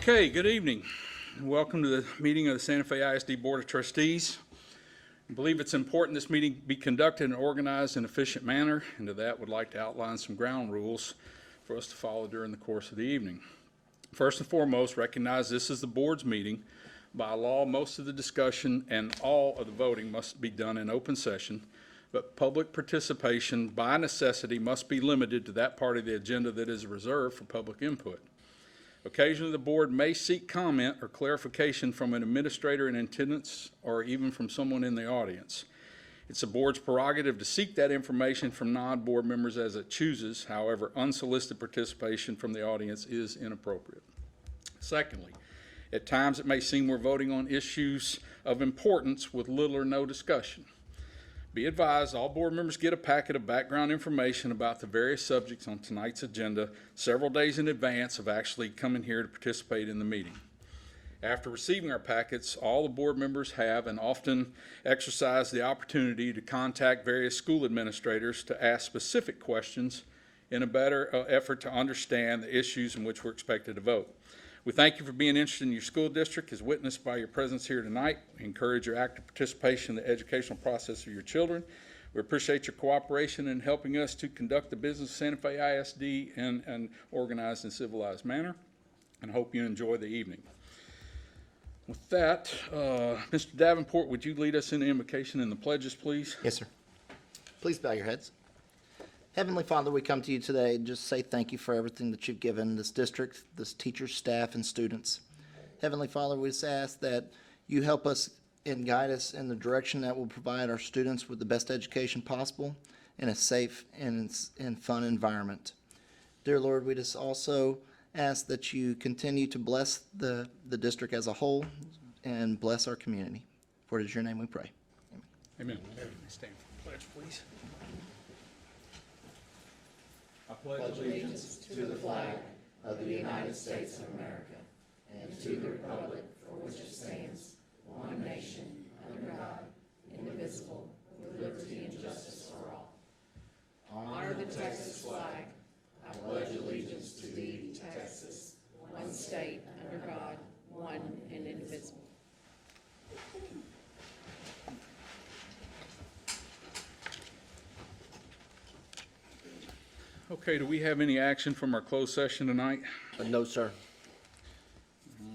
Okay, good evening. Welcome to the meeting of the Santa Fe ISD Board of Trustees. I believe it's important this meeting be conducted in an organized and efficient manner, and to that would like to outline some ground rules for us to follow during the course of the evening. First and foremost, recognize this is the board's meeting. By law, most of the discussion and all of the voting must be done in open session, but public participation by necessity must be limited to that part of the agenda that is reserved for public input. Occasionally, the board may seek comment or clarification from an administrator in attendance or even from someone in the audience. It's the board's prerogative to seek that information from non-board members as it chooses. However, unsolicited participation from the audience is inappropriate. Secondly, at times it may seem we're voting on issues of importance with little or no discussion. Be advised, all board members get a packet of background information about the various subjects on tonight's agenda several days in advance of actually coming here to participate in the meeting. After receiving our packets, all the board members have and often exercise the opportunity to contact various school administrators to ask specific questions in a better effort to understand the issues in which we're expected to vote. We thank you for being interested in your school district as witnessed by your presence here tonight. We encourage your active participation in the educational process of your children. We appreciate your cooperation in helping us to conduct the business of Santa Fe ISD in an organized and civilized manner, and hope you enjoy the evening. With that, Mr. Davenport, would you lead us in the invocation and the pledges, please? Yes, sir. Please bow your heads. Heavenly Father, we come to you today and just say thank you for everything that you've given this district, this teachers, staff, and students. Heavenly Father, we just ask that you help us and guide us in the direction that will provide our students with the best education possible in a safe and fun environment. Dear Lord, we just also ask that you continue to bless the district as a whole and bless our community. For it is your name we pray. Amen. Amen. Stand for the pledge, please. I pledge allegiance to the flag of the United States of America and to the republic for which it stands, one nation, under God, indivisible, with liberty and justice for all. Honor the Texas flag. I pledge allegiance to thee, Texas, one state, under God, one and indivisible. Okay, do we have any action from our closed session tonight? No, sir.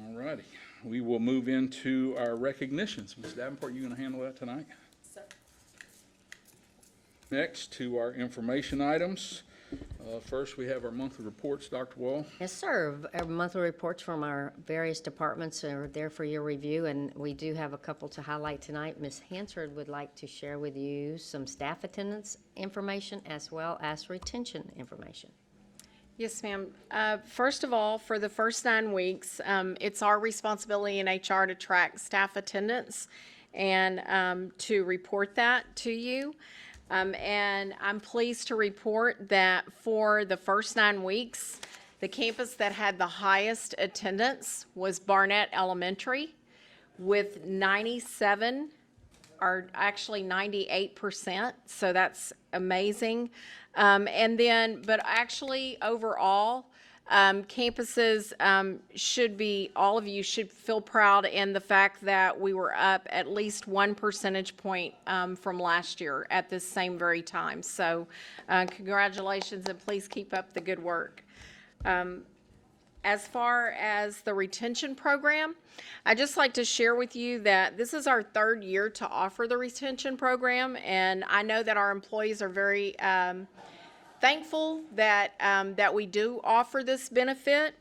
All righty. We will move into our recognitions. Ms. Davenport, you going to handle that tonight? Sir. Next to our information items. First, we have our monthly reports. Dr. Wall. Yes, sir. Our monthly reports from our various departments are there for your review, and we do have a couple to highlight tonight. Ms. Hansard would like to share with you some staff attendance information as well as retention information. Yes, ma'am. First of all, for the first 9 weeks, it's our responsibility in HR to track staff attendance and to report that to you. And I'm pleased to report that for the first 9 weeks, the campus that had the highest attendance was Barnett Elementary with 97, or actually 98%. So that's amazing. But actually overall, campuses should be, all of you should feel proud in the fact that we were up at least 1 percentage point from last year at this same very time. So congratulations, and please keep up the good work. As far as the retention program, I'd just like to share with you that this is our 3rd year to offer the retention program, and I know that our employees are very thankful that we do offer this benefit.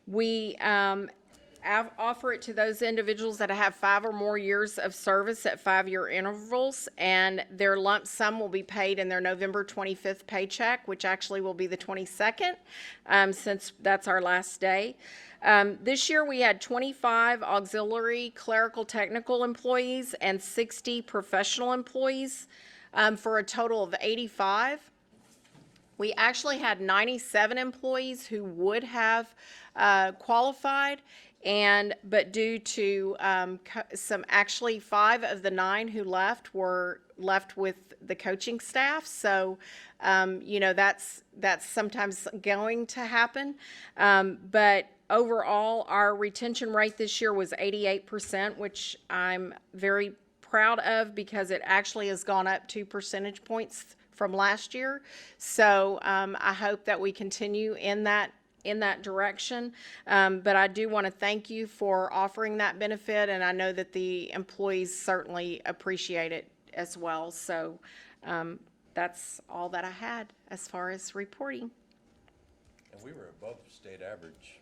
We offer it to those individuals that have 5 or more years of service at 5-year intervals, and their lump sum will be paid in their November 25th paycheck, which actually will be the 22nd, since that's our last day. This year we had 25 auxiliary clerical technical employees and 60 professional employees, for a total of 85. We actually had 97 employees who would have qualified, but due to actually 5 of the 9 who left were left with the coaching staff. So, that's sometimes going to happen. But Overall, our retention rate this year was 88%, which I'm very proud of because it actually has gone up 2 percentage points from last year. So I hope that we continue in that direction. But I do want to thank you for offering that benefit, and I know that the employees certainly appreciate it as well. So that's all that I had as far as reporting. And we were above state average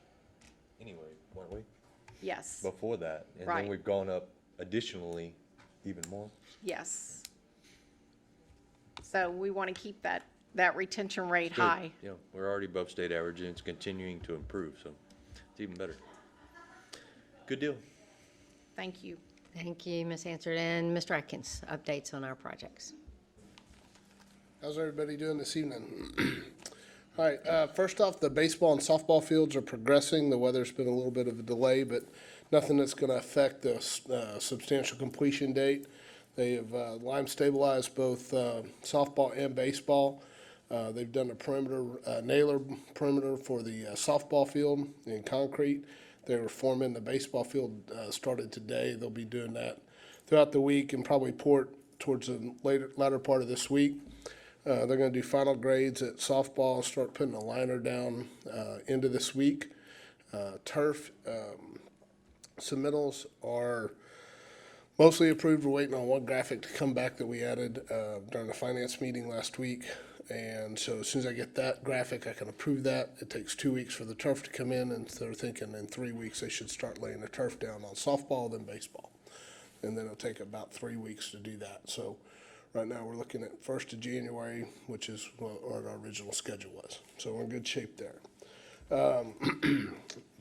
anyway, weren't we? Yes. Before that. And Right. then we've gone up additionally even more. Yes. So we want to keep that retention rate Good. high. Yeah, we're already above state average and it's continuing to improve, so it's even better. Good deal. Thank you. Thank you, Ms. Hansard. And Mr. Atkins, updates on our projects. How's everybody doing this evening? All right, first off, the baseball and softball fields are progressing. The weather's been a little bit of a delay, but nothing that's going to affect the substantial completion date. They have lime stabilized both softball and baseball. They've done a perimeter, nailer perimeter for the softball field in concrete. They were forming the baseball field, started today. They'll be doing that throughout the week and probably pour it towards the latter part of this week. They're going to do final grades at softball, start putting a liner down into this week. Turf submittals are mostly approved. We're waiting on one graphic to come back that we added during the finance meeting last week. And so as soon as I get that graphic, I can approve that. It takes 2 weeks for the turf to come in, and they're thinking in 3 weeks they should start laying the turf down on softball, then baseball. And then it'll take about 3 weeks to do that. So right now we're looking at 1st of January, which is what our original schedule was. So we're in good shape there.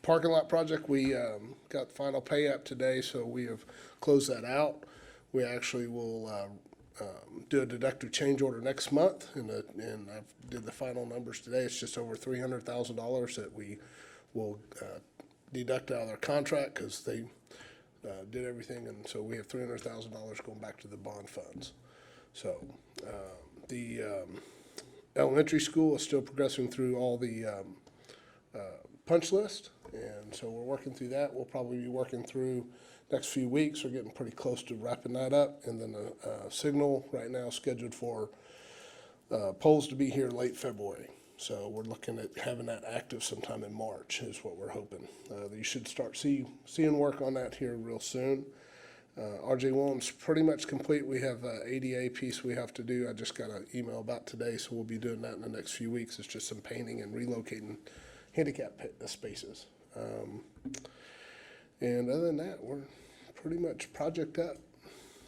Parking lot project, we got final pay app today, so we have closed that out. We actually will do a deductive change order next month, and I did the final numbers today. It's just over $300,000 that we will deduct out of their contract because they did everything, and so we have $300,000 going back to the bond funds. So the elementary school is still progressing through all the punch list, and so we're working through that. We'll probably be working through next few weeks. We're getting pretty close to wrapping that up, and then the signal right now scheduled for polls to be here late February. So we're looking at having that active sometime in March is what we're hoping. You should start seeing work on that here real soon. RJ Williams pretty much complete. We have an ADA piece we have to do. I just got an email about today, so we'll be doing that in the next few weeks. It's just some painting and relocating handicap spaces. And other than that, we're pretty much project up.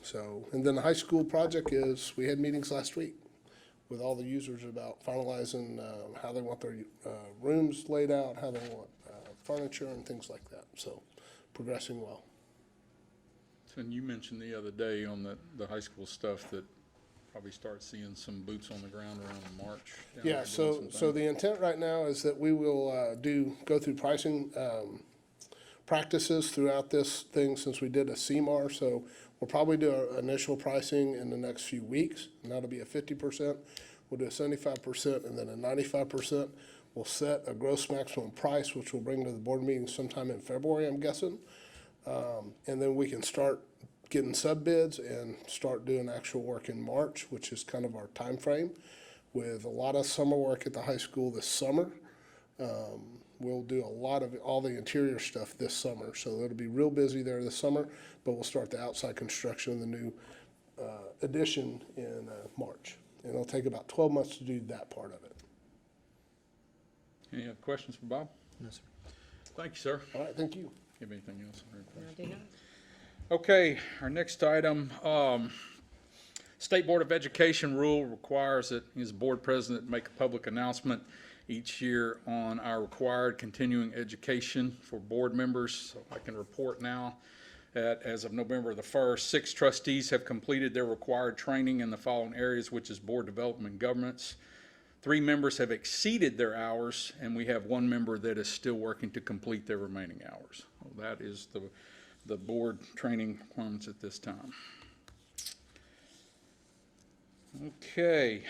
So, and then the high school project is, we had meetings last week with all the users about finalizing how they want their rooms laid out, how they want furniture and things like that. So progressing well. And you mentioned the other day on the high school stuff that probably start seeing some boots on the ground around March. down Yeah, there so doing some things. the intent right now is that we will go through pricing practices throughout this thing since we did a CMAR. So we'll probably do our initial pricing in the next few weeks, and that'll be a 50%. We'll do a 75% and then a 95%. We'll set a gross maximum price, which we'll bring to the board meeting sometime in February, I'm guessing. And then we can start getting sub bids and start doing actual work in March, which is kind of our time frame, with a lot of summer work at the high school this summer. We'll do a lot of all the interior stuff this summer, so it'll be real busy there this summer, but we'll start the outside construction of the new addition in March. And it'll take about 12 months to do that part of it. Any other questions for Bob? No, sir. Thank you, sir. All right, thank you. You have anything else? I do not. Okay, our next item, State Board of Education rule requires that his board president make a public announcement each year on our required continuing education for board members. So I can report now that as of November the 1st, 6 trustees have completed their required training in the following areas, which is board development and governance. 3 members have exceeded their hours, and we have 1 member that is still working to complete their remaining hours. Well, that is the board training requirements at this time. Okay.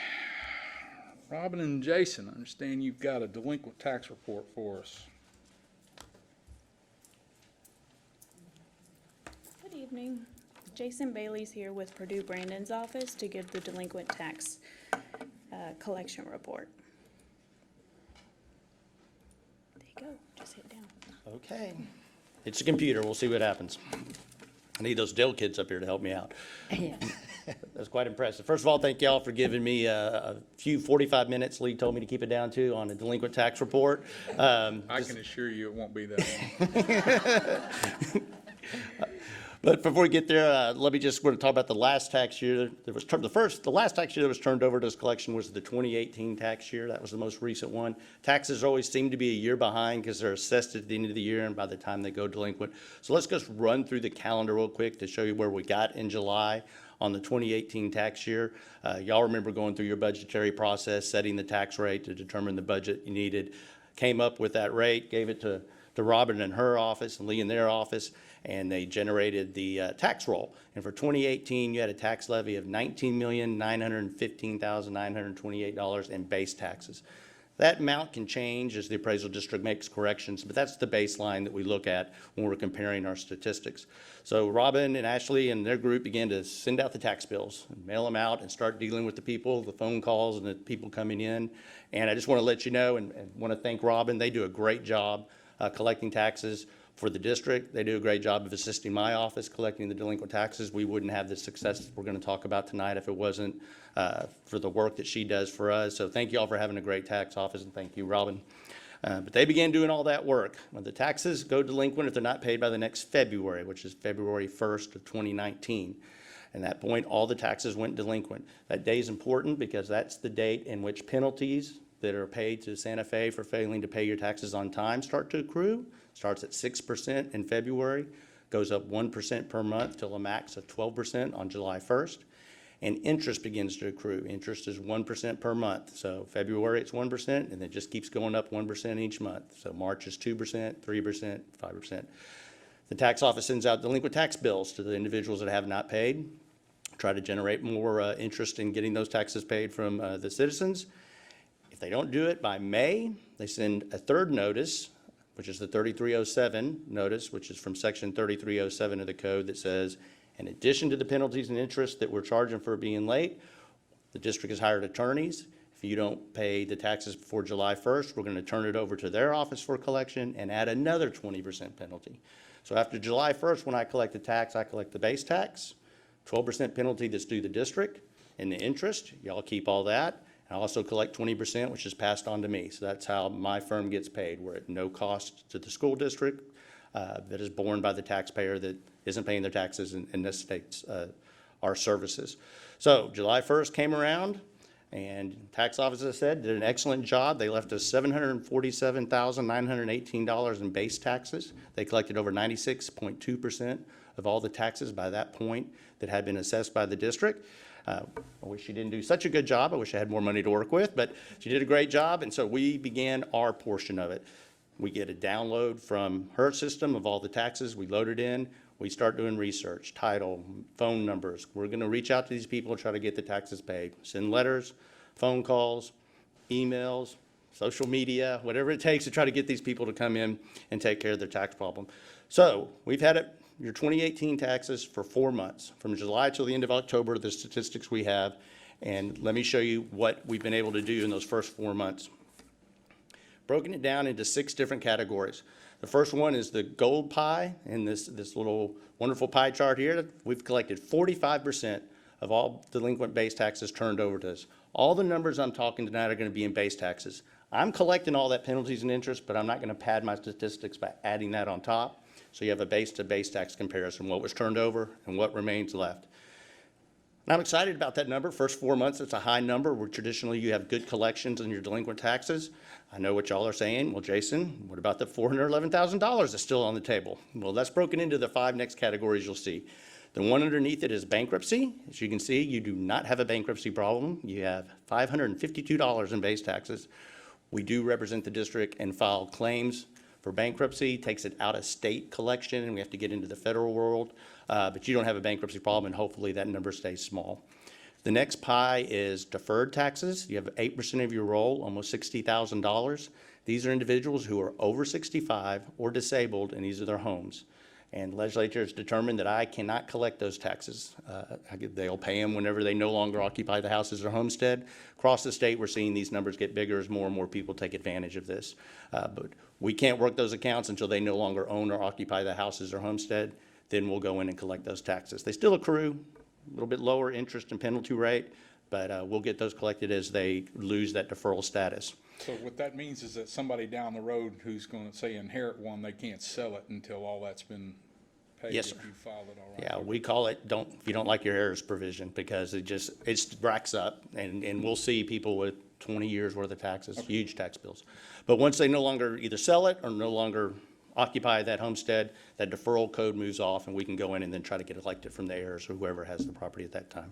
Robin and Jason, I understand you've got a delinquent tax report for us. evening. Jason Bailey's here with Purdue Brandon's office to give the delinquent tax collection report. There you go, just hit down. Okay. It's a computer. We'll see what happens. I need those Dell kids up here to help me out. Yeah. That's quite impressive. First of all, thank y'all for giving me a few 45 minutes. Lee told me to keep it down to on a delinquent tax report. I can assure you it won't be that long. But before we get there, let me just want to talk about the last tax year. The last tax year that was turned over to this collection was the 2018 tax year. That was the most recent one. Taxes always seem to be a year behind because they're assessed at the end of the year and by the time they go delinquent. So let's just run through the calendar real quick to show you where we got in July on the 2018 tax year. Y'all remember going through your budgetary process, setting the tax rate to determine the budget you needed. Came up with that rate, gave it to Robin in her office and Lee in their office, and they generated the tax roll. And for 2018, you had a tax levy of $19,915,928 in base taxes. That amount can change as the appraisal district makes corrections, but that's the baseline that we look at when we're comparing our statistics. So Robin and Ashley and their group began to send out the tax bills, and mail them out, and start dealing with the people, the phone calls, and the people coming in. And I just want to let you know and want to thank Robin. They do a great job collecting taxes for the district. They do a great job of assisting my office collecting the delinquent taxes. We wouldn't have the success we're going to talk about tonight if it wasn't for the work that she does for us. So thank you all for having a great tax office, and thank you, Robin. But they began doing all that work. When the taxes go delinquent if they're not paid by the next February, which is February 1st of 2019. And at that point, all the taxes went delinquent. That day is important because that's the date in which penalties that are paid to Santa Fe for failing to pay your taxes on time start to accrue. Starts at 6% in February, goes up 1% per month till a max of 12% on July 1st. And interest begins to accrue. Interest is 1% per month. So February it's 1%, and it just keeps going up 1% each month. So March is 2%, 3%, 5%. The tax office sends out delinquent tax bills to the individuals that have not paid, try to generate more interest in getting those taxes paid from the citizens. If they don't do it by May, they send a third notice, which is the 3307 notice, which is from section 3307 of the code that says, in addition to the penalties and interest that we're charging for being late, the district has hired attorneys. If you don't pay the taxes before July 1st, we're going to turn it over to their office for collection and add another 20% penalty. So after July 1st, when I collect the tax, I collect the base tax, 12% penalty that's due the district, and the interest. Y'all keep all that. I also collect 20%, which is passed on to me. So that's how my firm gets paid. We're at no cost to the school district that is borne by the taxpayer that isn't paying their taxes and necessitates our services. So July 1st came around, and tax office, as I said, did an excellent job. They left us $747,918 in base taxes. They collected over 96.2% of all the taxes by that point that had been assessed by the district. I wish she didn't do such a good job. I wish I had more money to work with, but she did a great job, and so we began our portion of it. We get a download from her system of all the taxes. We load it in. We start doing research, title, phone numbers. We're going to reach out to these people and try to get the taxes paid. Send letters, phone calls, emails, social media, whatever it takes to try to get these people to come in and take care of their tax problem. So we've had your 2018 taxes for 4 months, from July till the end of October, the statistics we have. And let me show you what we've been able to do in those first 4 months. Broken it down into 6 different categories. The first one is the gold pie in this little wonderful pie chart here. We've collected 45% of all delinquent base taxes turned over to us. All the numbers I'm talking tonight are going to be in base taxes. I'm collecting all that penalties and interest, but I'm not going to pad my statistics by adding that on top. So you have a base to base tax comparison, what was turned over and what remains left. And I'm excited about that number. First 4 months, it's a high number where traditionally you have good collections on your delinquent taxes. I know what y'all are saying. Well, Jason, what about the $411,000 that's still on the table? Well, that's broken into the 5 next categories you'll see. The one underneath it is bankruptcy. As you can see, you do not have a bankruptcy problem. You have $552 in base taxes. We do represent the district and file claims for bankruptcy, takes it out of state collection, and we have to get into the federal world. But you don't have a bankruptcy problem, and hopefully that number stays small. The next pie is deferred taxes. You have 8% of your roll, almost $60,000. These are individuals who are over 65 or disabled, and these are their homes. And the legislature has determined that I cannot collect those taxes. They'll pay them whenever they no longer occupy the house as their homestead. Across the state, we're seeing these numbers get bigger as more and more people take advantage of this. But we can't work those accounts until they no longer own or occupy the house as their homestead. Then we'll go in and collect those taxes. They still accrue, a little bit lower interest and penalty rate, but we'll get those collected as they lose that deferral status. So what that means is that somebody down the road who's going to, say, inherit one, they can't sell it until all that's been paid? Yes, sir. If you filed it all right? Yeah, we call it, if you don't like your heirs provision, because it racks up, and we'll see people with 20 years worth of taxes, huge tax bills. But once they no longer either sell it or no longer occupy that homestead, that deferral code moves off, and we can go in and then try to get elected from the heirs or whoever has the property at that time.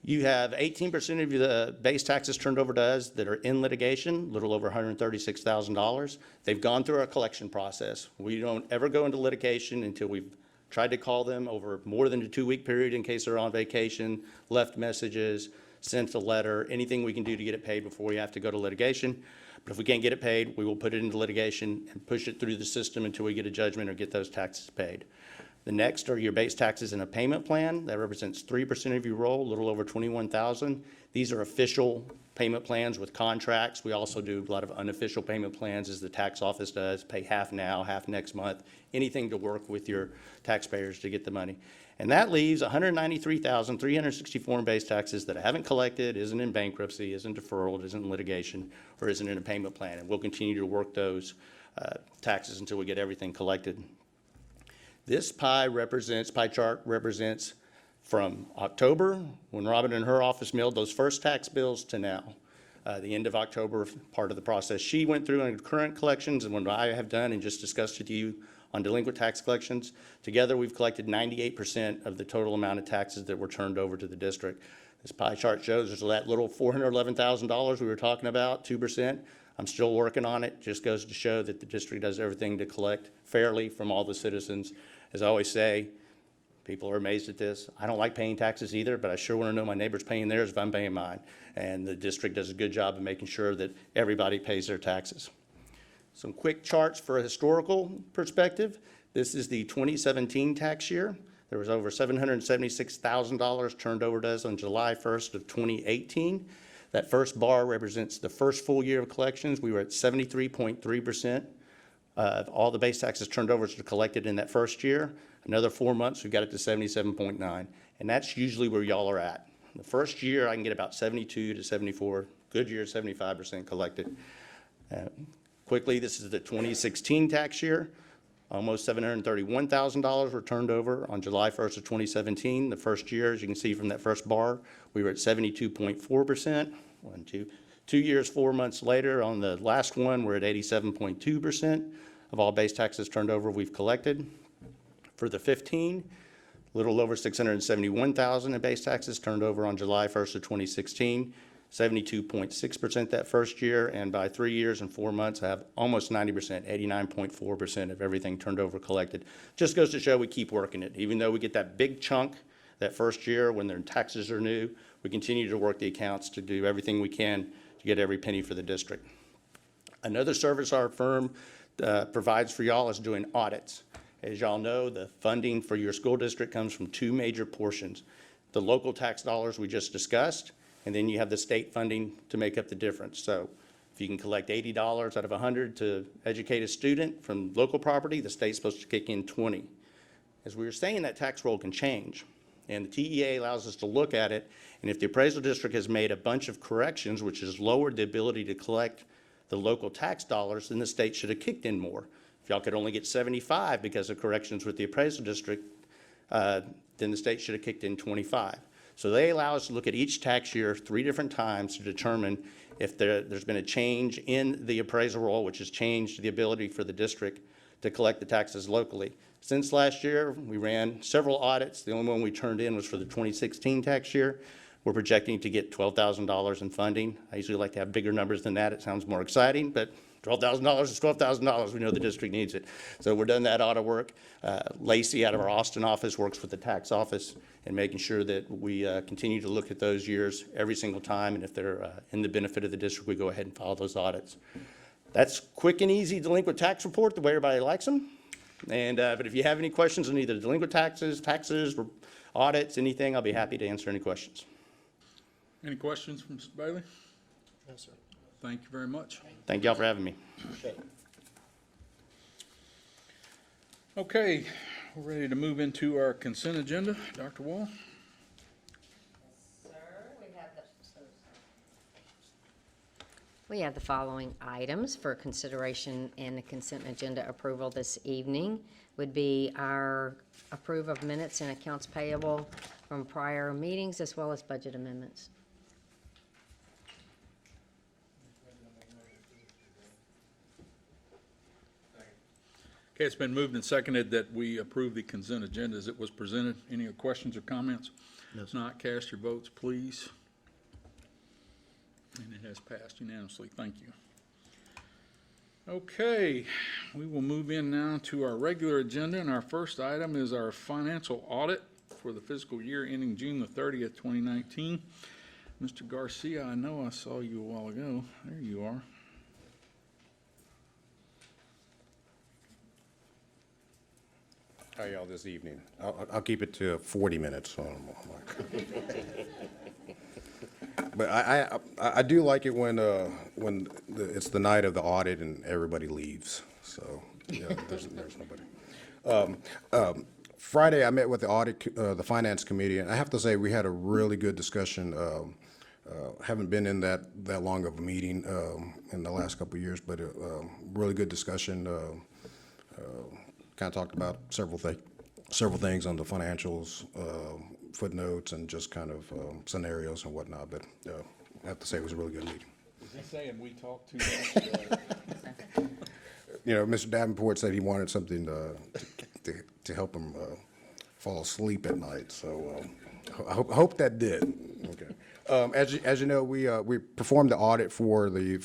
You have 18% of the base taxes turned over to us that are in litigation, a little over $136,000. They've gone through our collection process. We don't ever go into litigation until we've tried to call them over more than a 2-week period in case they're on vacation, left messages, sent a letter, anything we can do to get it paid before we have to go to litigation. But if we can't get it paid, we will put it into litigation and push it through the system until we get a judgment or get those taxes paid. The next are your base taxes in a payment plan. That represents 3% of your roll, a little over $21,000. These are official payment plans with contracts. We also do a lot of unofficial payment plans, as the tax office does, pay half now, half next month, anything to work with your taxpayers to get the money. And that leaves $193,364 in base taxes that I haven't collected, isn't in bankruptcy, isn't deferred, isn't in litigation, or isn't in a payment plan. And we'll continue to work those taxes until we get everything collected. This pie chart represents from October, when Robin and her office mailed those first tax bills, to now. The end of October, part of the process she went through on current collections, and what I have done and just discussed with you on delinquent tax collections. Together, we've collected 98% of the total amount of taxes that were turned over to the district. This pie chart shows there's that little $411,000 we were talking about, 2%. I'm still working on it. Just goes to show that the district does everything to collect fairly from all the citizens. As I always say, people are amazed at this. I don't like paying taxes either, but I sure want to know my neighbor's paying theirs if I'm paying mine. And the district does a good job of making sure that everybody pays their taxes. Some quick charts for a historical perspective. This is the 2017 tax year. There was over $776,000 turned over to us on July 1st of 2018. That first bar represents the first full year of collections. We were at 73.3%. All the base taxes turned over to collected in that first year. Another 4 months, we got it to 77.9. And that's usually where y'all are at. The first year, I can get about 72 to 74. Good year, 75% collected. Quickly, this is the 2016 tax year. Almost $731,000 were turned over on July 1st of 2017. The first year, as you can see from that first bar, we were at 72.4%. 2 years, 4 months later, on the last one, we're at 87.2% of all base taxes turned over we've collected. For the 15, a little over $671,000 in base taxes turned over on July 1st of 2016, 72.6% that first year, and by 3 years and 4 months, I have almost 90%, 89.4% of everything turned over collected. Just goes to show we keep working it. Even though we get that big chunk that first year when their taxes are new, we continue to work the accounts to do everything we can to get every penny for the district. Another service our firm provides for y'all is doing audits. As y'all know, the funding for your school district comes from two major portions. The local tax dollars we just discussed, and then you have the state funding to make up the difference. So if you can collect $80 out of 100 to educate a student from local property, the state's supposed to kick in 20. As we were saying, that tax roll can change. And the TEA allows us to look at it, and if the appraisal district has made a bunch of corrections, which has lowered the ability to collect the local tax dollars, then the state should have kicked in more. If y'all could only get 75 because of corrections with the appraisal district, then the state should have kicked in 25. So they allow us to look at each tax year 3 different times to determine if there's been a change in the appraisal roll, which has changed the ability for the district to collect the taxes locally. Since last year, we ran several audits. The only one we turned in was for the 2016 tax year. We're projecting to get $12,000 in funding. I usually like to have bigger numbers than that. It sounds more exciting, but $12,000 is $12,000. We know the district needs it. So we're doing that audit work. Lacey out of our Austin office works with the tax office and making sure that we continue to look at those years every single time. And if they're in the benefit of the district, we go ahead and follow those audits. That's quick and easy delinquent tax report, the way everybody likes them. But if you have any questions on either delinquent taxes, audits, anything, I'll be happy to answer any questions. Any questions from Mr. Bailey? No, sir. Thank you very much. Thank y'all for having me. Okay, we're ready to move into our consent agenda. Dr. Wall? We have the following items for consideration and the consent agenda approval this evening. Would be our approve of minutes and accounts payable from prior meetings, as well as budget amendments. Okay, it's been moved and seconded that we approve the consent agenda as it was presented. Any questions or comments? If not, cast your votes, please. And it has passed unanimously. Thank you. Okay, we will move in now to our regular agenda, and our first item is our financial audit for the fiscal year ending June the 30th, 2019. Mr. Garcia, I know I saw you a while ago. There you are. How are y'all this evening? I'll keep it to 40 minutes. But I do like it when it's the night of the audit and everybody leaves. So yeah, there's nobody. Friday I met with the finance committee, and I have to say we had a really good discussion. Haven't been in that long of a meeting in the last couple of years, but really good discussion. Kind of talked about several things on the financials, footnotes, and just kind of scenarios and whatnot. But I have to say it was a really good meeting. Is he saying we talk too much? You know, Mr. Davenport said he wanted something to help him fall asleep at night. So I hope that did. Okay. As you know, we performed the audit for the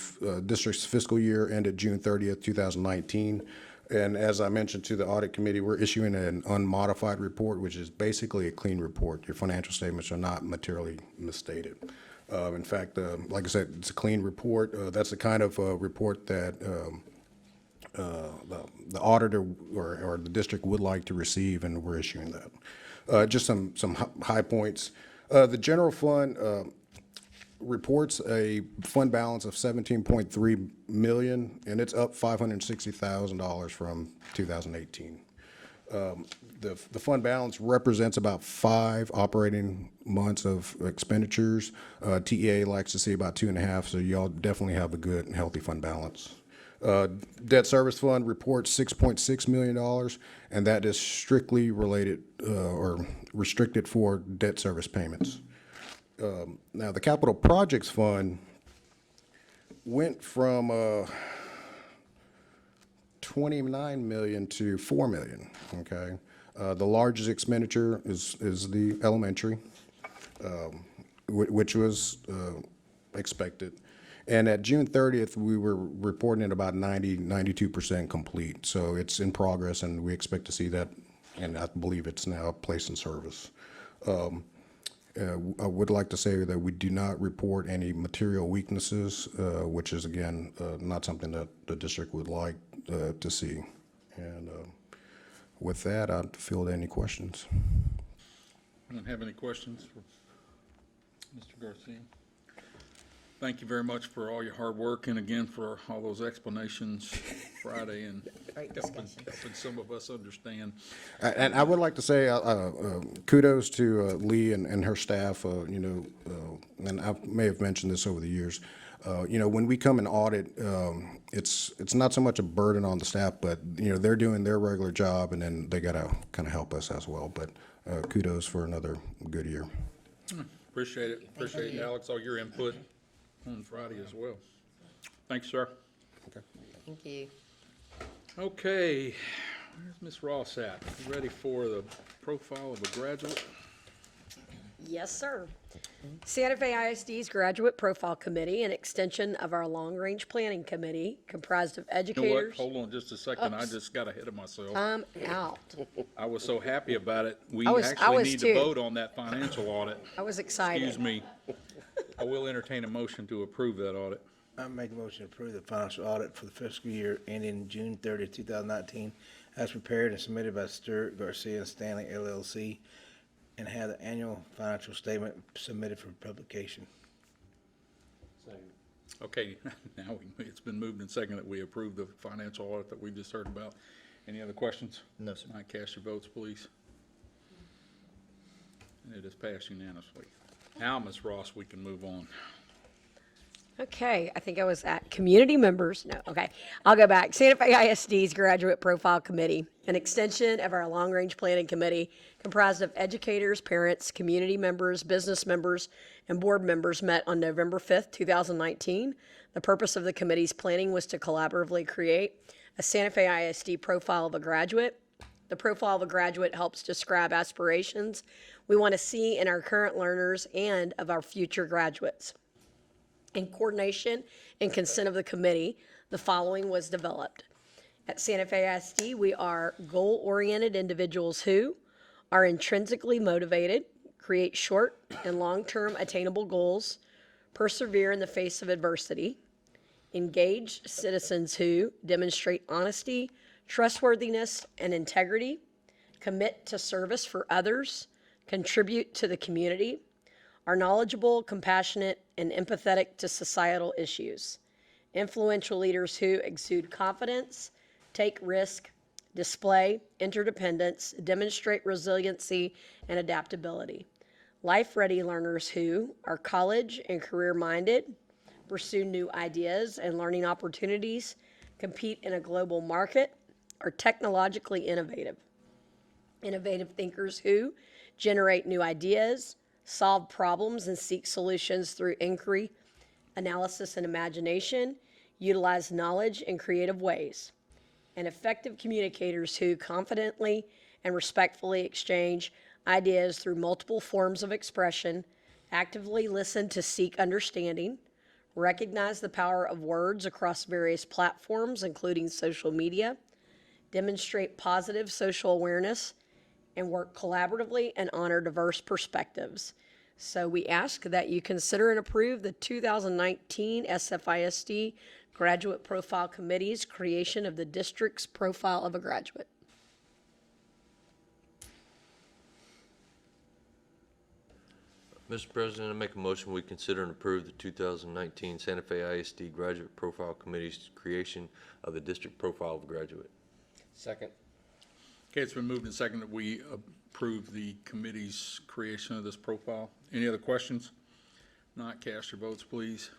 district's fiscal year ended June 30th, 2019. And as I mentioned to the audit committee, we're issuing an unmodified report, which is basically a clean report. Your financial statements are not materially misstated. In fact, like I said, it's a clean report. That's the kind of report that the auditor or the district would like to receive, and we're issuing that. Just some high points. The general fund reports a fund balance of $17.3 million, and it's up $560,000 from 2018. The fund balance represents about 5 operating months of expenditures. TEA likes to see about 2.5, so y'all definitely have a good and healthy fund balance. Debt service fund reports $6.6 million, and that is strictly related or restricted for debt service payments. Now, the capital projects fund went from $29 million to $4 million, okay? The largest expenditure is the elementary, which was expected. And at June 30th, we were reporting at about 92% complete. So it's in progress, and we expect to see that, and I believe it's now placed in service. I would like to say that we do not report any material weaknesses, which is, again, not something that the district would like to see. And with that, I'd field any questions. I don't have any questions for Mr. Garcia. Thank you very much for all your hard work, and again, for all those explanations Friday, and helping some of us understand. And I would like to say kudos to Lee and her staff, and I may have mentioned this over the years. When we come and audit, it's not so much a burden on the staff, but, they're doing their regular job, and then they got to kind of help us as well. But kudos for another good year. Appreciate it. Appreciate, Alex, all your input on Friday as well. Thanks, sir. Thank you. Okay, where's Ms. Ross at? You ready for the profile of a graduate? Yes, sir. Santa Fe ISD's Graduate Profile Committee, an extension of our Long Range Planning Committee, comprised of You know what? educators. Hold on just a second. I just got ahead of myself. I'm out. I was so happy about it. We I was actually need to too. vote on that financial audit. I was excited. Excuse me. I will entertain a motion to approve that audit. I make a motion to approve the financial audit for the fiscal year ending June 30th, 2019, as prepared and submitted by Stewart, Garcia, and Stanley LLC, and have the annual financial statement submitted for publication. Okay, now it's been moved and seconded that we approve the financial audit that we just heard about. Any other questions? No, sir. All right, cast your votes, please. And it is passed unanimously. Now, Ms. Ross, we can move on. Okay, I think I was at community members. No, okay. I'll go back. Santa Fe ISD's Graduate Profile Committee, an extension of our long-range planning committee comprised of educators, parents, community members, business members, and board members met on November 5th, 2019. The purpose of the committee's planning was to collaboratively create a Santa Fe ISD profile of a graduate. The profile of a graduate helps describe aspirations we want to see in our current learners and of our future graduates. In coordination and consent of the committee, the following was developed. At Santa Fe ISD, we are goal-oriented individuals who are intrinsically motivated, create short and long-term attainable goals, persevere in the face of adversity, engaged citizens who demonstrate honesty, trustworthiness, and integrity, commit to service for others, contribute to the community, are knowledgeable, compassionate, and empathetic to societal issues. Influential leaders who exude confidence, take risk, display interdependence, demonstrate resiliency and adaptability. Life-ready learners who are college and career-minded, pursue new ideas and learning opportunities, compete in a global market, are technologically innovative. Innovative thinkers who generate new ideas, solve problems and seek solutions through inquiry, analysis, and imagination, utilize knowledge in creative ways, and effective communicators who confidently and respectfully exchange ideas through multiple forms of expression, actively listen to seek understanding, recognize the power of words across various platforms, including social media, demonstrate positive social awareness, and work collaboratively and honor diverse perspectives. So we ask that you consider and approve the 2019 SFISD Graduate Profile Committee's creation of the district's profile of a graduate. Mr. President, I make a motion we consider and approve the 2019 Santa Fe ISD Graduate Profile Committee's creation of the district profile of a graduate. Second. Okay, it's been moved and seconded that we approve the committee's creation of this profile. Any other questions? Not, cast your votes, please.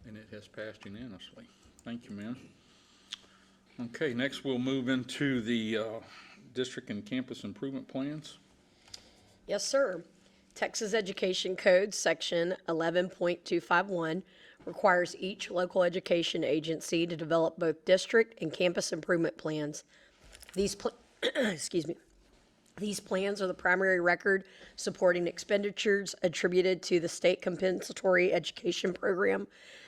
And it has passed unanimously. Thank you, ma'am. Okay, next we'll move into the district and campus improvement plans. Yes, sir. Texas Education Code, Section 11.251, requires each local education agency to develop both district and campus improvement plans. These These plans are the primary record supporting expenditures attributed to the State Compensatory Education Program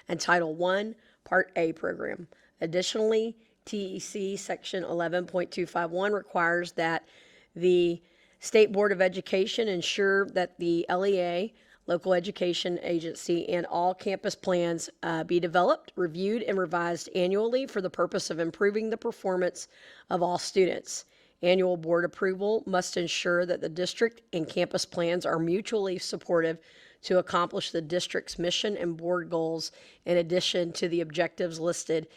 and Title I, Part A program. Additionally, TEC Section 11.251 requires that the State Board of Education ensure that the LEA, local education agency, and all campus plans be developed, reviewed, and revised annually for the purpose of improving the performance of all students. Annual board approval must ensure that the district and campus plans are mutually supportive to accomplish the district's mission and board goals, in addition to the objectives listed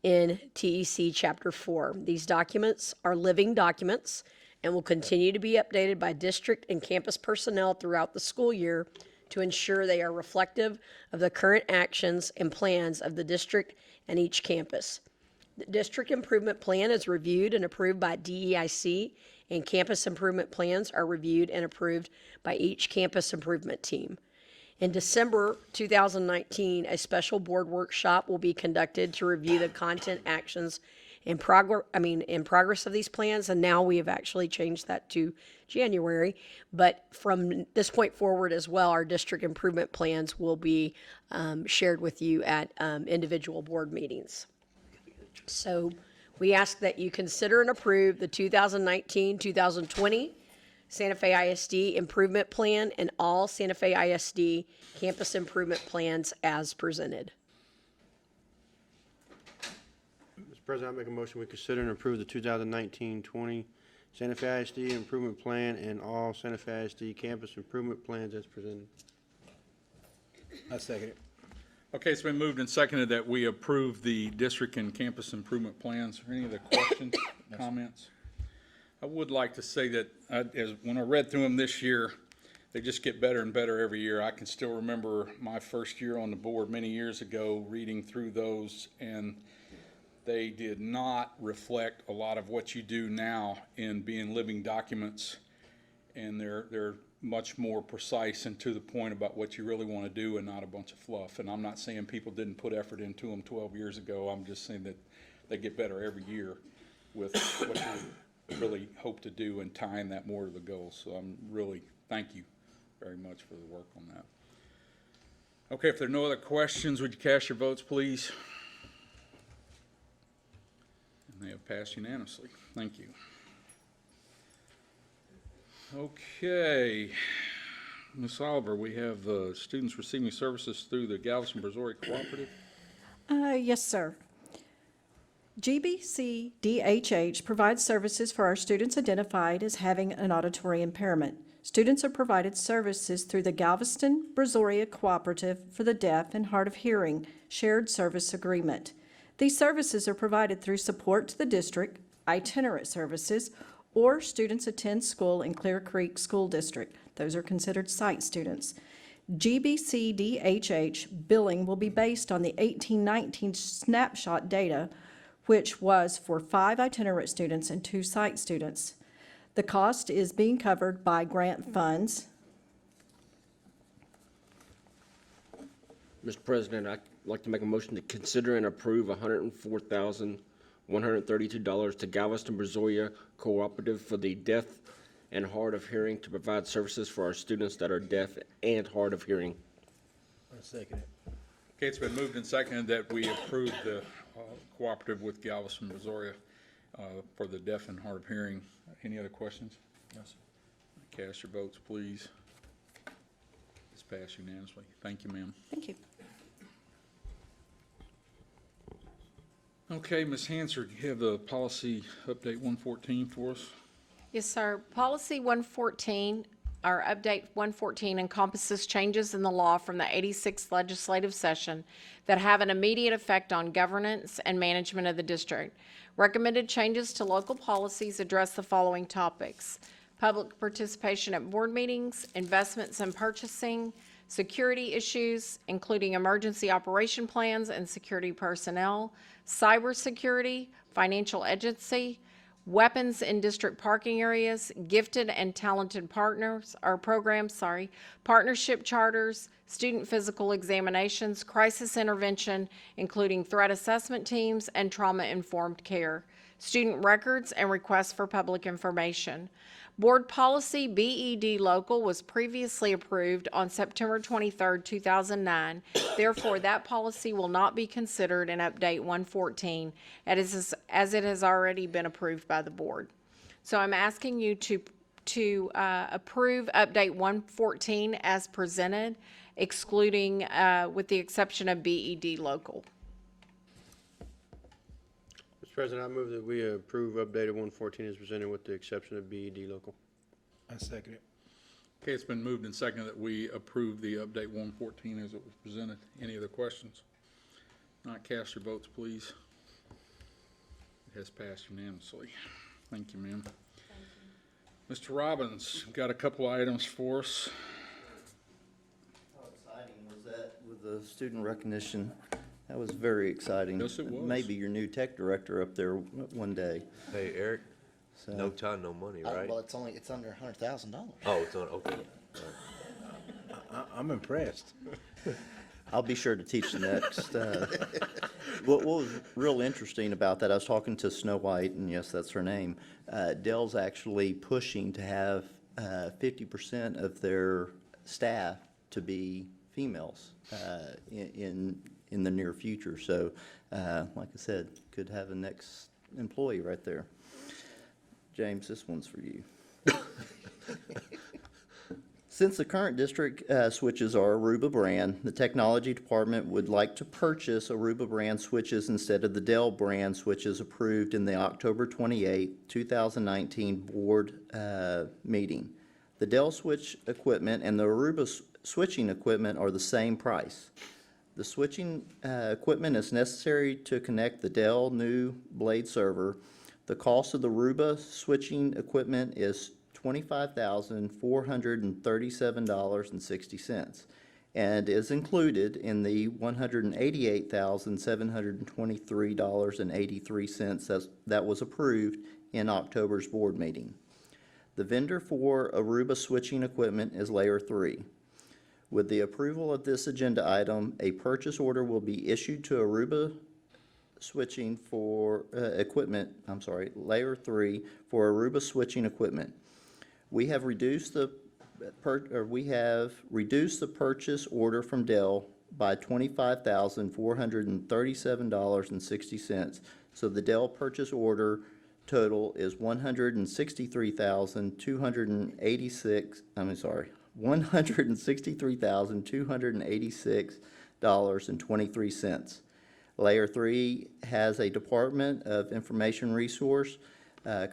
in TEC Chapter 4. These documents are living documents and will continue to be updated by district and campus personnel throughout the school year to ensure they are reflective of the current actions and plans of the district and each campus. The district improvement plan is reviewed and approved by DEIC, and campus improvement plans are reviewed and approved by each campus improvement team. In December 2019, a special board workshop will be conducted to review the content, actions, in progress of these plans, and now we have actually changed that to January. But from this point forward as well, our district improvement plans will be shared with you at individual board meetings. So we ask that you consider and approve the 2019-2020 Santa Fe ISD Improvement Plan and all Santa Fe ISD campus improvement plans as presented. Mr. President, I make a motion we consider and approve the 2019-20 Santa Fe ISD Improvement Plan and all Santa Fe ISD campus improvement plans as presented. I second it. Okay, it's been moved and seconded that we approve the district and campus improvement plans. Are any other questions, comments? I would like to say that when I read through them this year, they just get better and better every year. I can still remember my first year on the board many years ago, reading through those, and they did not reflect a lot of what you do now in being living documents, and they're much more precise and to the point about what you really want to do and not a bunch of fluff. And I'm not saying people didn't put effort into them 12 years ago. I'm just saying that they get better every year with what you really hope to do and tying that more to the goals. So I'm really, thank you very much for the work on that. Okay, if there are no other questions, would you cast your votes, please? And they have passed unanimously. Thank you. Okay, Ms. Oliver, we have students receiving services through the Galveston-Brazoria Cooperative. Yes, sir. GBC DHH provides services for our students identified as having an auditory impairment. Students are provided services through the Galveston-Brazoria Cooperative for the Deaf and Hard of Hearing Shared Service Agreement. These services are provided through support to the district, itinerant services, or students attend school in Clear Creek School District. Those are considered site students. GBC DHH billing will be based on the 1819 snapshot data, which was for 5 itinerant students and 2 site students. The cost is being covered by grant funds. Mr. President, I'd like to make a motion to consider and approve $104,132 to Galveston-Brazoria Cooperative for the Deaf and Hard of Hearing to provide services for our students that are deaf and hard of hearing. I second it. Okay, it's been moved and seconded that we approve the cooperative with Galveston-Brazoria for the deaf and hard of hearing. Any other questions? Yes. Cast your votes, please. It's passed unanimously. Thank you, ma'am. Thank you. Okay, Ms. Hansard, you have the policy update 114 for us? Yes, sir. Policy 114, or update 114, encompasses changes in the law from the 86th legislative session that have an immediate effect on governance and management of the district. Recommended changes to local policies address the following topics: public participation at board meetings, investments and purchasing, security issues, including emergency operation plans and security personnel, cybersecurity, financial agency, weapons in district parking areas, gifted and talented programs, partnership charters, student physical examinations, crisis intervention, including threat assessment teams, and trauma-informed care, student records and requests for public information. Board policy BED local was previously approved on September 23, 2009. Therefore, that policy will not be considered in Update 114 as it has already been approved by the board. So I'm asking you to approve Update 114 as presented, excluding, with the exception of BED local. Mr. President, I move that we approve updated 114 as presented with the exception of BED local. I second it. Okay, it's been moved and seconded that we approve the update 114 as it was presented. Any other questions? Not cast your votes, please. It has passed unanimously. Thank you, ma'am. Mr. Robbins, got a couple items for us. How exciting was that with the student recognition? That was very exciting. Yes, it was. Maybe your new tech director up there one day. Hey, Eric, So- no time, no money, right? Well, it's under $100,000. Oh, it's on, okay. I'm impressed. I'll be sure to teach the next. What was real interesting about that, I was talking to Snow White, and yes, that's her name. Dell's actually pushing to have 50% of their staff to be females in the near future. So, like I said, could have a next employee right there. James, this one's for you. Since the current district switches are Aruba brand, the technology department would like to purchase Aruba brand switches instead of the Dell brand switches approved in the October 28, 2019 board meeting. The Dell switch equipment and the Aruba switching equipment are the same price. The switching equipment is necessary to connect the Dell new Blade server. The cost of the Aruba switching equipment is $25,437.60 and is included in the $188,723.83 that was approved in October's board meeting. The vendor for Aruba switching equipment is Layer 3. With the approval of this agenda item, a purchase order will be issued to Aruba switching for Layer 3 for Aruba switching equipment. We have reduced the purchase order from Dell by $25,437.60. So the Dell purchase order total is $163,286.23. Layer 3 has a Department of Information Resource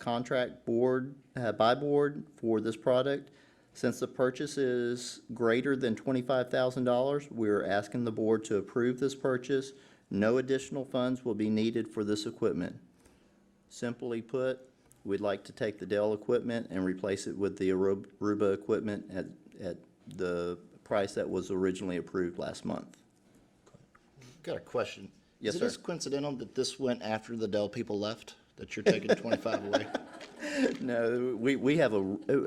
contract board by board for this product. Since the purchase is greater than $25,000, we're asking the board to approve this purchase. No additional funds will be needed for this equipment. Simply put, we'd like to take the Dell equipment and replace it with the Aruba equipment at the price that was originally approved last month. Got a question. Yes, Is sir. it just coincidental that this went after the Dell people left, that you're taking 25 away? No, we have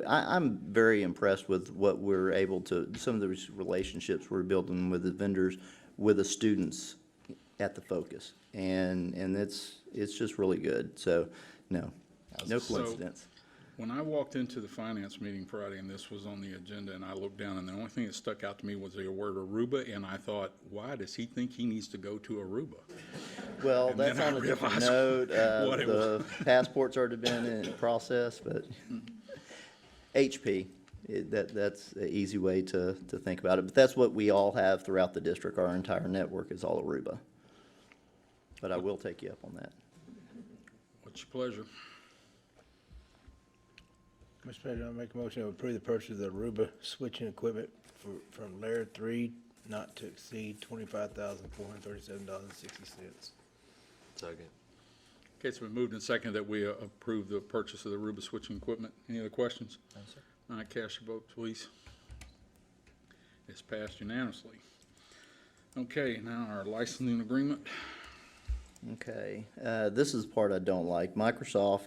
I'm very impressed with what we're able to, some of the relationships we're building with the vendors, with the students at the focus. And it's just really good. So, no coincidence. When I walked into the finance meeting Friday and this was on the agenda and I looked down and the only thing that stuck out to me was the word Aruba and I thought, why does he think he needs to go to Aruba? Well, And that's then I on a different realized note. what it The passport's already been in process, but HP, that's an easy way to think about it. But that's what we all have throughout the district. Our entire network is all Aruba. But I will take you up on that. What's your pleasure? Mr. President, I'll make a motion to approve the purchase of the Aruba switching equipment from Layer 3 not to exceed $25,437.60. Second. Okay, it's been moved and seconded that we approve the purchase of the Aruba switching equipment. Any other questions? No, sir. All right, cast your vote, please. It's passed unanimously. Okay, now our licensing agreement. Okay, this is the part I don't like. Microsoft,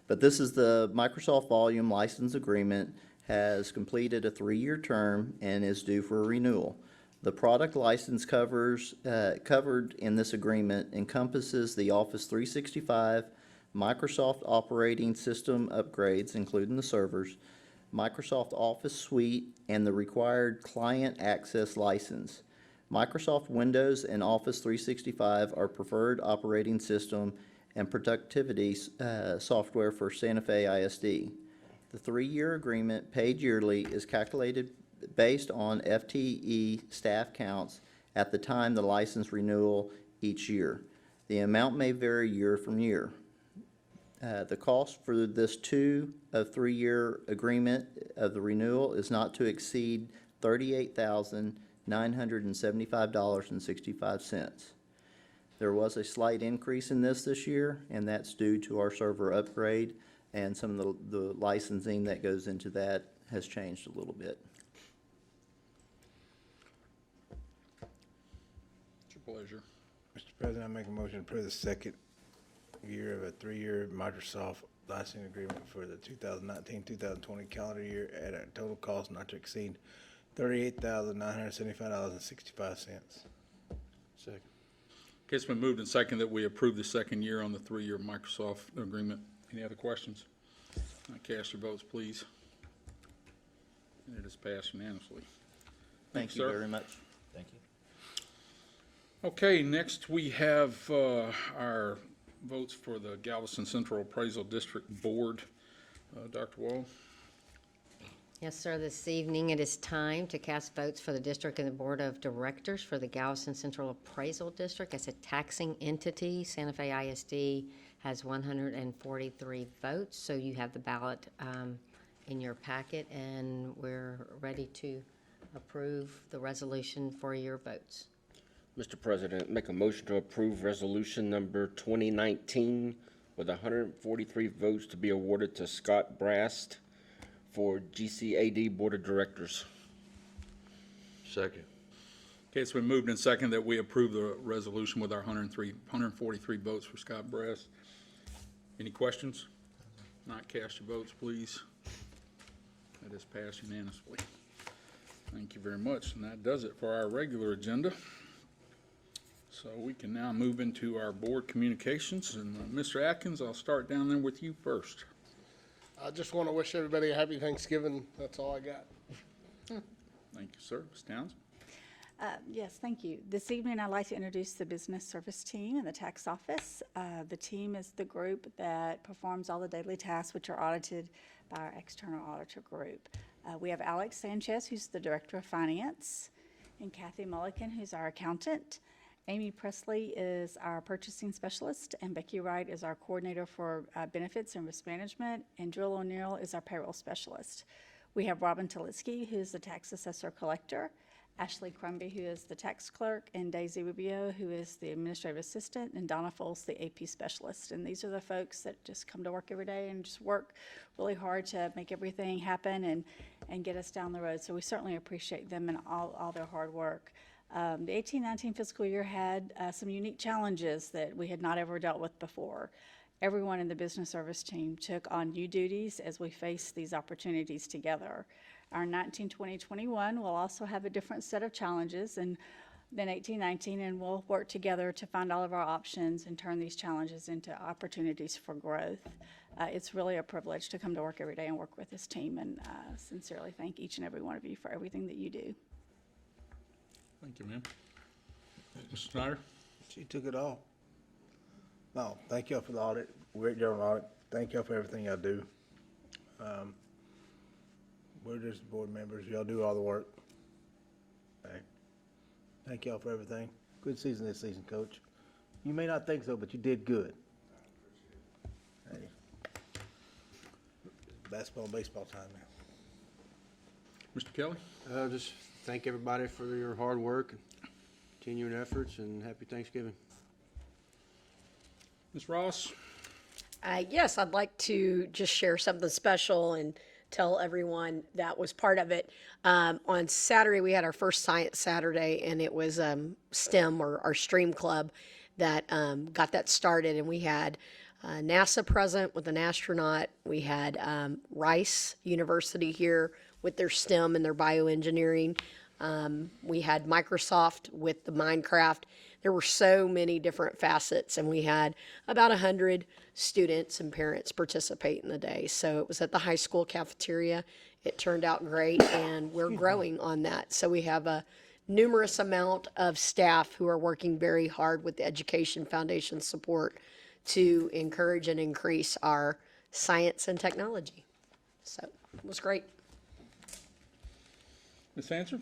but this is the Microsoft Volume License Agreement has completed a 3-year term and is due for a renewal. The product license covered in this agreement encompasses the Office 365, Microsoft operating system upgrades, including the servers, Microsoft Office Suite, and the required client access license. Microsoft Windows and Office 365 are preferred operating system and productivity software for Santa Fe ISD. The 3-year agreement, paid yearly, is calculated based on FTE staff counts at the time the license renewal each year. The amount may vary year from year. The cost for this 2 of 3-year agreement of the renewal is not to exceed $38,975.65. There was a slight increase in this year, and that's due to our server upgrade, and some of the licensing that goes into that has changed a little bit. It's your pleasure. Mr. President, I make a motion to approve the second year of a 3-year Microsoft licensing agreement for the 2019-2020 calendar year at a total cost not to exceed $38,975.65. Second. Okay, it's been moved and seconded that we approve the second year on the 3-year Microsoft agreement. Any other questions? Cast your votes, please. And it is passed unanimously. Thank you sir. very much. Thank you. Okay, next we have our votes for the Galveston Central Appraisal District Board. Dr. Wall? Yes, sir. This evening, it is time to cast votes for the district and the board of directors for the Galveston Central Appraisal District as a taxing entity. Santa Fe ISD has 143 votes, so you have the ballot in your packet, and we're ready to approve the resolution for your votes. Mr. President, make a motion to approve resolution number 2019 with 143 votes to be awarded to Scott Brast for GCAD Board of Directors. Second. Okay, it's been moved and seconded that we approve the resolution with our 143 votes for Scott Brass. Any questions? Not cast your votes, please. That is passed unanimously. Thank you very much, and that does it for our regular agenda. So we can now move into our board communications, and Mr. Atkins, I'll start down there with you first. I just want to wish everybody a happy Thanksgiving. That's all I got. Thank you, sir. Ms. Townsend? Yes, thank you. This evening, I'd like to introduce the business service team in the tax office. The team is the group that performs all the daily tasks which are audited by our external auditor group. We have Alex Sanchez, who's the director of finance, and Kathy Mulligan, who's our accountant. Amy Presley is our purchasing specialist, and Becky Wright is our coordinator for benefits and risk management, and Jill O'Neill is our payroll specialist. We have Robin Talitsky, who's the tax assessor collector, Ashley Crumby, who is the tax clerk, and Daisy Rubio, who is the administrative assistant, and Donna Foles, the AP specialist. And these are the folks that just come to work every day and just work really hard to make everything happen and get us down the road. So we certainly appreciate them and all their hard work. The 18-19 fiscal year had some unique challenges that we had not ever dealt with before. Everyone in the business service team took on new duties as we face these opportunities together. Our 19-20-21 will also have a different set of challenges than 18-19, and we'll work together to find all of our options and turn these challenges into opportunities for growth. It's really a privilege to come to work every day and work with this team, and sincerely thank each and every one of you for everything that you do. Thank you, ma'am. Mr. Snyder? She took it all. No, thank y'all for the audit. Great job on the audit. Thank y'all for everything y'all do. We're just board members. Y'all do all the work. Okay. Thank y'all for everything. Good season this season, Coach. You may not think so, but you did good. Hey. Basketball and baseball time now. Mr. Kelly? Just thank everybody for your hard work and continuing efforts, and happy Thanksgiving. Ms. Ross? Yes, I'd like to just share something special and tell everyone that was part of it. On Saturday, we had our first Science Saturday, and it was STEM, or our STREAM Club, that got that started. And we had NASA present with an astronaut. We had Rice University here with their STEM and their bioengineering. We had Microsoft with the Minecraft. There were so many different facets, and we had about 100 students and parents participate in the day. So it was at the high school cafeteria. It turned out great, and we're growing on that. So we have a numerous amount of staff who are working very hard with the Education Foundation support to encourage and increase our science and technology. So it was great. Ms. Hanson?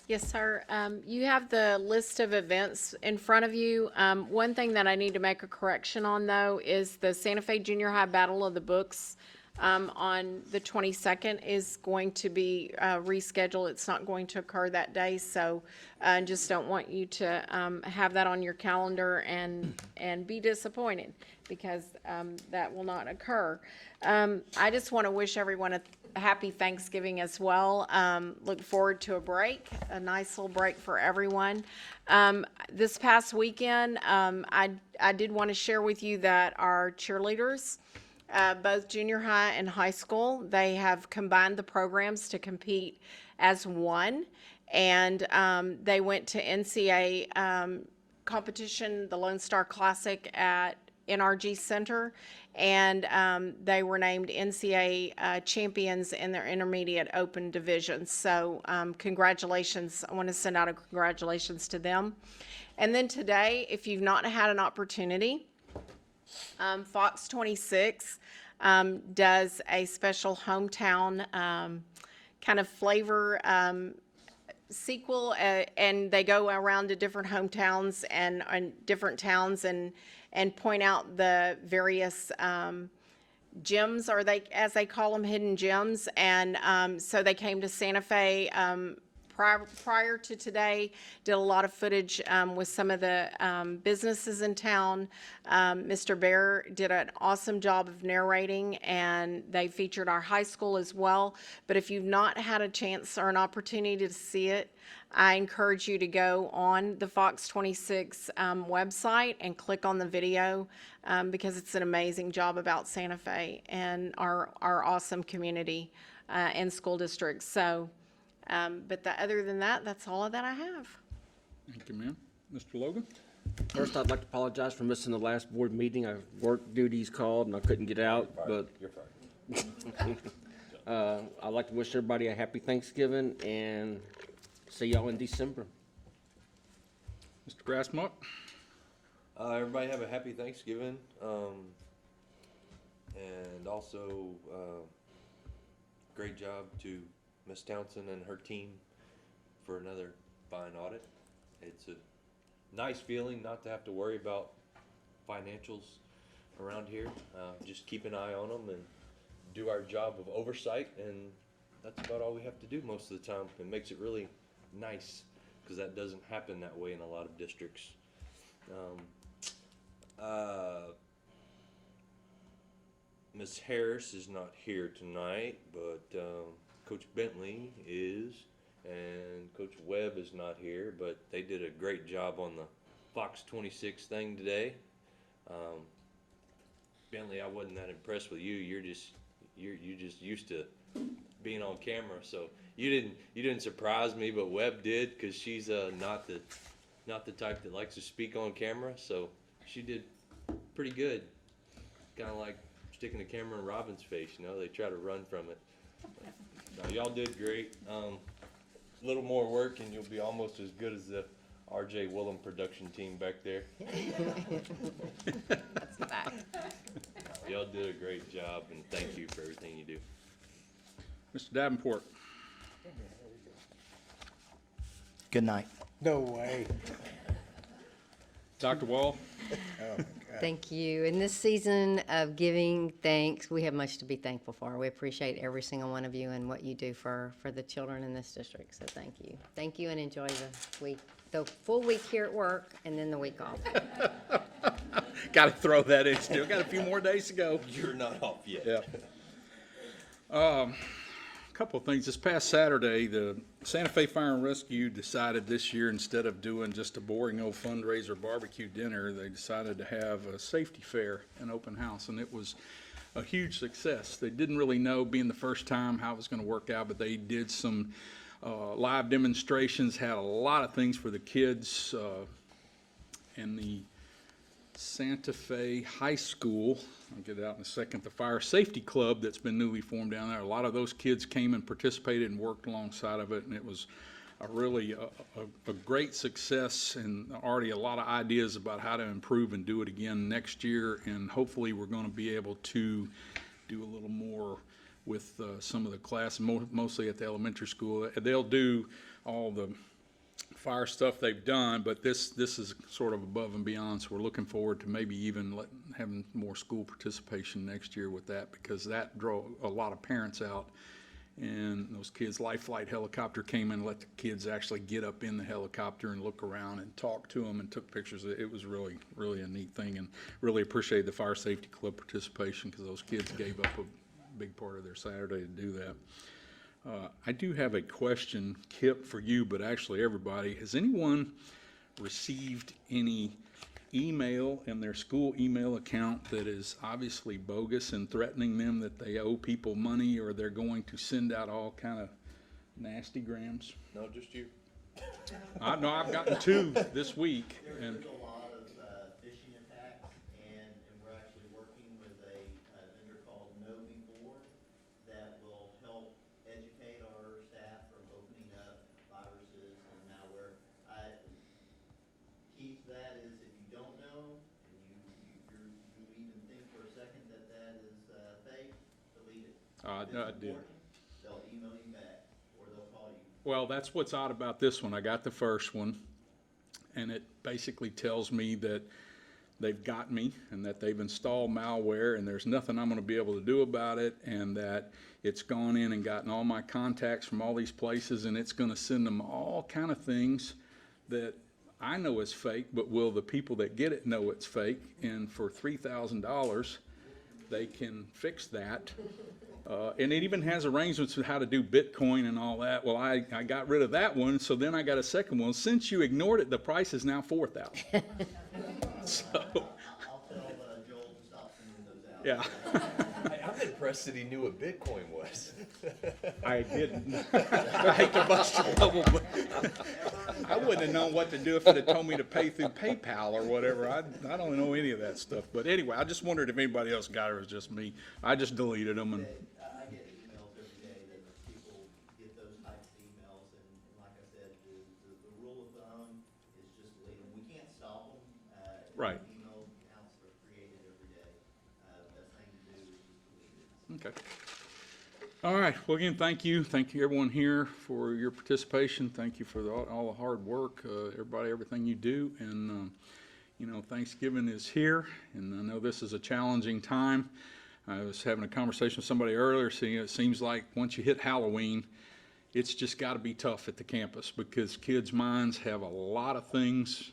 Yes, sir. You have the list of events in front of you. One thing that I need to make a correction on, though, is the Santa Fe Junior High Battle of the Books on the 22nd is going to be rescheduled. It's not going to occur that day, so I just don't want you to have that on your calendar and be disappointed, because that will not occur. I just want to wish everyone a happy Thanksgiving as well. Look forward to a break, a nice little break for everyone. This past weekend, I did want to share with you that our cheerleaders, both junior high and high school, they have combined the programs to compete as one, and they went to NCAA competition, the Lone Star Classic at NRG Center, and they were named NCAA champions in their intermediate open division. So congratulations. I want to send out a congratulations to them. And then today, if you've not had an opportunity, Fox 26 does a special hometown kind of flavor sequel, and they go around to different hometowns and different towns and point out the various gems, or they, as they call them, hidden gems. And so they came to Santa Fe prior to today, did a lot of footage with some of the businesses in town. Mr. Bear did an awesome job of narrating, and they featured our high school as well. But if you've not had a chance or an opportunity to see it, I encourage you to go on the Fox 26 website and click on the video, because it's an amazing job about Santa Fe and our awesome community and school districts. So, other than that, that's all that I have. Thank you, ma'am. Mr. Logan? First, I'd like to apologize for missing the last board meeting. I work duties called and I couldn't get out, but You're fine. I'd like to wish everybody a happy Thanksgiving and see y'all in December. Mr. Grassmuck? Everybody have a happy Thanksgiving. And also, great job to Ms. Townsend and her team for another fine audit. It's a nice feeling not to have to worry about financials around here. Just keep an eye on them and do our job of oversight, and that's about all we have to do most of the time. It makes it really nice, because that doesn't happen that way in a lot of districts. Ms. Harris is not here tonight, but Coach Bentley is, and Coach Webb is not here, but they did a great job on the Fox 26 thing today. Bentley, I wasn't that impressed with you. You're just used to being on camera, so you didn't surprise me, but Webb did, because she's not the type that likes to speak on camera, so she did pretty good. Kind of like sticking the camera in Robin's face, you know, they try to run from it. No, y'all did great. A little more work and you'll be almost as good as the RJ Willem production team back there. That's the fact. Y'all did a great job, and thank you for everything you do. Mr. Davenport? Good night. No way. Dr. Wall? Thank you. In this season of giving thanks, we have much to be thankful for. We appreciate every single one of you and what you do for the children in this district. So thank you. Thank you, and enjoy the full week here at work and then the week off. Got to throw that in. Still got a few more days to go. You're not off yet. Yeah. Couple of things. This past Saturday, the Santa Fe Fire and Rescue decided this year, instead of doing just a boring old fundraiser barbecue dinner, they decided to have a safety fair and open house, and it was a huge success. They didn't really know, being the first time, how it was going to work out, but they did some live demonstrations, had a lot of things for the kids, and the Santa Fe High School, I'll get it out in a second, the Fire Safety Club that's been newly formed down there. A lot of those kids came and participated and worked alongside of it, and it was a really a great success, and already a lot of ideas about how to improve and do it again next year. And hopefully we're going to be able to do a little more with some of the classes, mostly at the elementary school. They'll do all the fire stuff they've done, but this is sort of above and beyond, so we're looking forward to maybe even having more school participation next year with that, because that drove a lot of parents out, and those kids, Life Flight helicopter came in and let the kids actually get up in the helicopter and look around and talk to them and took pictures. It was really, really a neat thing, and really appreciate the Fire Safety Club participation, because those kids gave up a big part of their Saturday to do that. I do have a question, Kip, for you, but actually everybody. Has anyone received any email in their school email account that is obviously bogus and threatening them that they owe people money, or they're going to send out all kind of nasty grams? No, just you. I know I've gotten 2 this week. And There's a lot of phishing attacks, and we're actually working with a vendor called Know Before that will help educate our staff from opening up viruses and malware. Key to that is, if you don't know, and you even think for a second that is fake, delete it. I did. They'll email you back. Well, that's what's odd about this one. I got the first one, and it basically tells me that they've got me and that they've installed malware and there's nothing I'm going to be able to do about it, and that it's gone in and gotten all my contacts from all these places, and it's going to send them all kind of things that I know is fake, but will the people that get it know it's fake? And for $3,000, they can fix that. And it even has arrangements with how to do Bitcoin and all that. Well, I got rid of that one, so then I got a second one. Since you ignored it, the price is now $4,000. So, I'll tell Joel to stop sending those out. yeah. I'm impressed that he knew what Bitcoin was. I didn't. I hate to bust your bubble, but I wouldn't have known what to do if it had told me to pay through PayPal or whatever. I don't know any of that stuff. But anyway, I just wondered if anybody else got it or it was just me. I just deleted them. And I get emails every day that people get those types of emails, and like I said, the rule of thumb is just delete them. We can't stop them. Right. Email accounts are created every day. Best thing to do is just delete it. Okay. All right. Well, again, thank you. Thank you, everyone here, for your participation. Thank you for all the hard work, everybody, everything you do. And, you know, Thanksgiving is here, and I know this is a challenging time. I was having a conversation with somebody earlier, saying it seems like once you hit Halloween, it's just got to be tough at the campus because kids' minds have a lot of things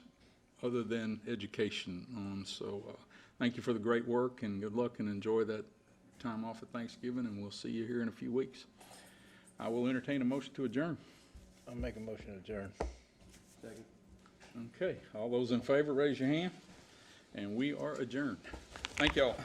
other than education on. So thank you for the great work, and good luck, and enjoy that time off at Thanksgiving, and we'll see you here in a few weeks. I will entertain a motion to adjourn. I'll make a motion to adjourn. Second. Okay, all those in favor, raise your hand, and we are adjourned. Thank y'all.